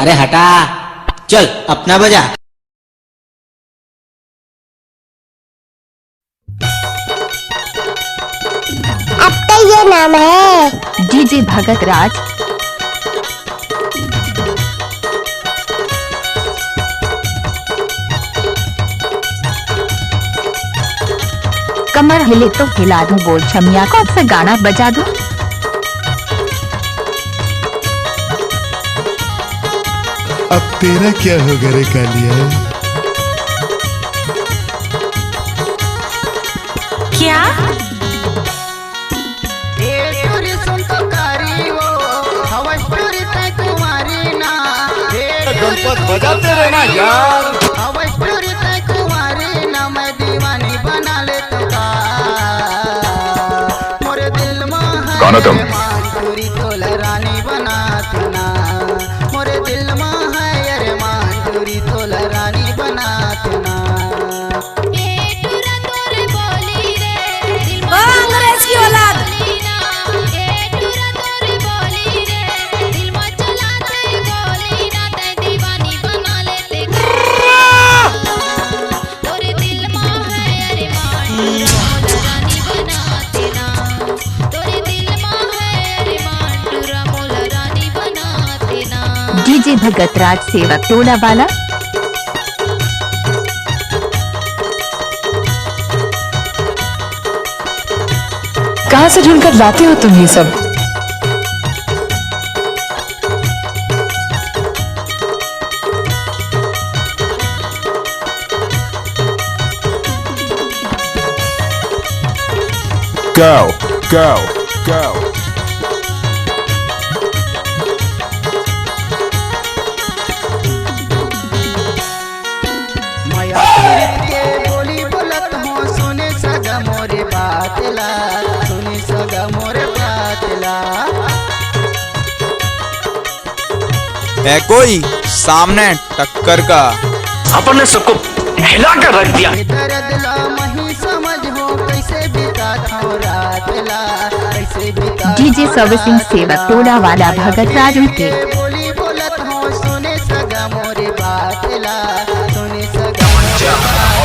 अरे हटा, चल अपना बजा। अब तो ये नाम है डीजे भगत राज। कमर हिले तो हिला दूं, बोल छमिया कौन सा गाना बजा दूं। अब तेरा क्या होगा रे कालिया? क्या? गणपत बजाते रहना यार। मैं दीवानी बना ले तो का मोरे दिल में है मानपुरी तोला रानी बना ना, मोरे दिल में है अरे मानपुरी तोला रानी बना ना। अंग्रेज की औलाद। डीजे भगत राज सेवक टोला वाला। कहाँ से ढूंढ कर लाते हो तुम ये सब? Go, go, go. बोली बोलत हो सुने सगा मोरे बातला, सुने सगा मोरे बातला। है कोई सामने टक्कर का? अपन ने सबको हिला कर रख दिया। दर्दला मही समझ हो कैसे बिता था रातला, कैसे बिता। डीजे सर्विसिंग सेवक टोला वाला भगत राज के। बोली बोलत हो सुने सगा मोरे बातला, सुने सगा मोरे बातला।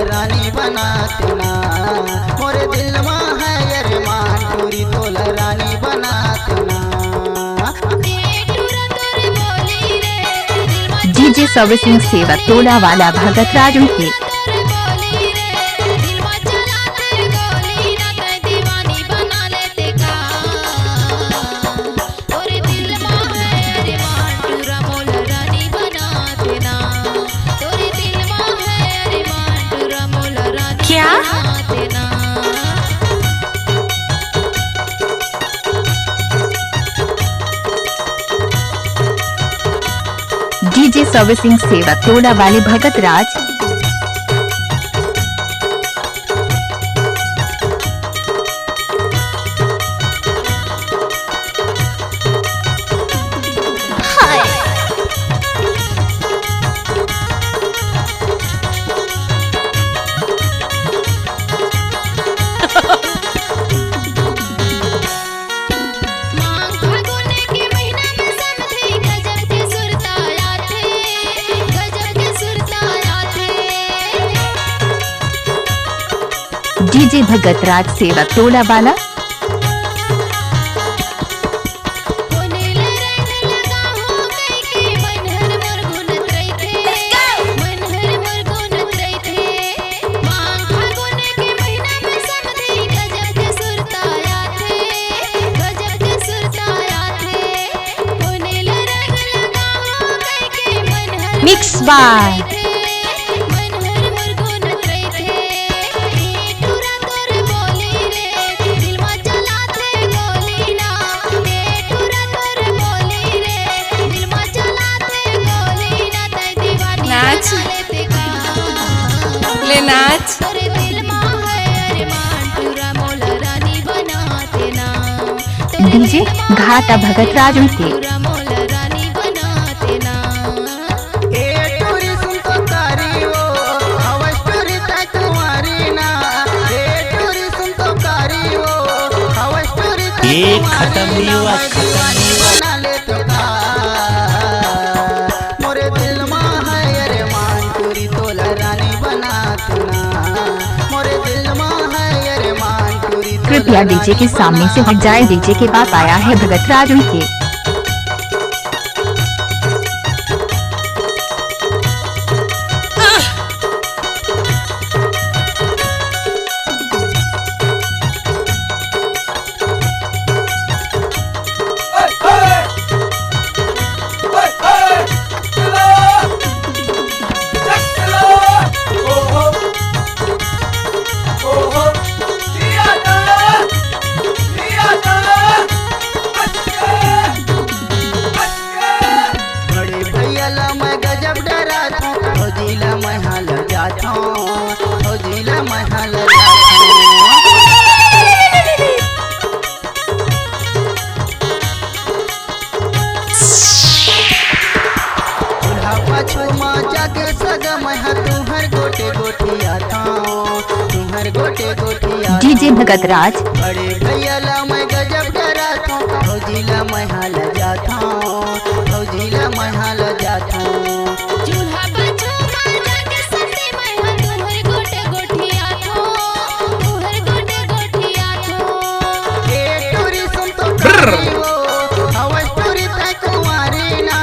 रानी बनाते ना, मोरे दिल में है अरे मानपुरी तोला रानी बनाते ना। डीजे सर्विसिंग सेवक टोला वाला भगत राज के। क्या? डीजे सर्विसिंग सेवक टोला वाले भगत राज। डीजे भगत राज सेवक टोला वाला। मिक्स बाय ले नाच। डीजे घाटा भगत राज उनके ए टूरी सुन तो कारी वो हवस टूरी तक तुम्हारी ना ए टूरी सुन तो कारी वो हवस टूरी एक खत्म नहीं हुआ, खत्म नहीं हुआ। बना ले तो का मोरे दिल में है अरे मान टूरी तोला रानी बना तू ना मोरे दिल में है अरे मान टूरी कृपया डीजे के सामने से हट जाए। डीजे के पास आया है भगत राज उनके बड़े भैया ला मैं गजब डरा था ओ जिला मैं हाल जाता ओ जिला मैं हाल पाछू माँ जाके सगा मैं तुम्हार गोटे गोटिया था तुम्हार गोटे गोटिया डीजे भगत राज बड़े भैया ला मैं गजब डरा था ओ जिला मैं हाल जाता ओ जिला मैं हाल जाता ए टूरी सुन तो कारी वो हवस टूरी तक तुम्हारी ना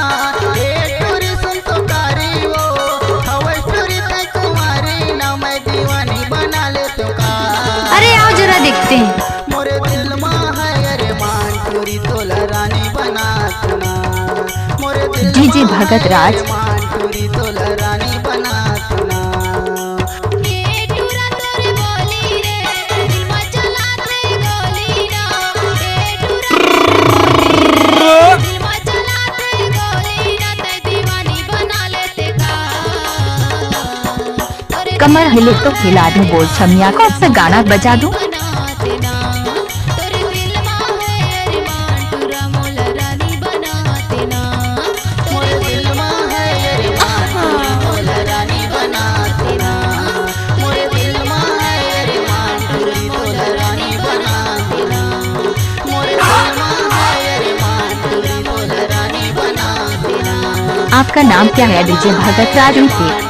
ए टूरी सुन तो कारी वो हवस टूरी तक तुम्हारी ना मैं दीवानी बना ले तो का अरे आओ जरा देखते हैं। मोरे दिल में है अरे मान टूरी तोला रानी बना तू ना मोरे दिल डीजे में है भगत राज। अरे मान टूरी तोला रानी बना तू ना कमर हिले तो हिला दूं बोल छमिया कौन सा गाना बजा दूं। मोरे दिल में है अरे मान टूरी तोला रानी बना तू ना मोरे दिल में है अरे मान टूरी तोला रानी बना तू ना मोरे दिल में है अरे मान टूरी तोला रानी बना तू ना आपका नाम क्या है? डीजे भगत राज उनके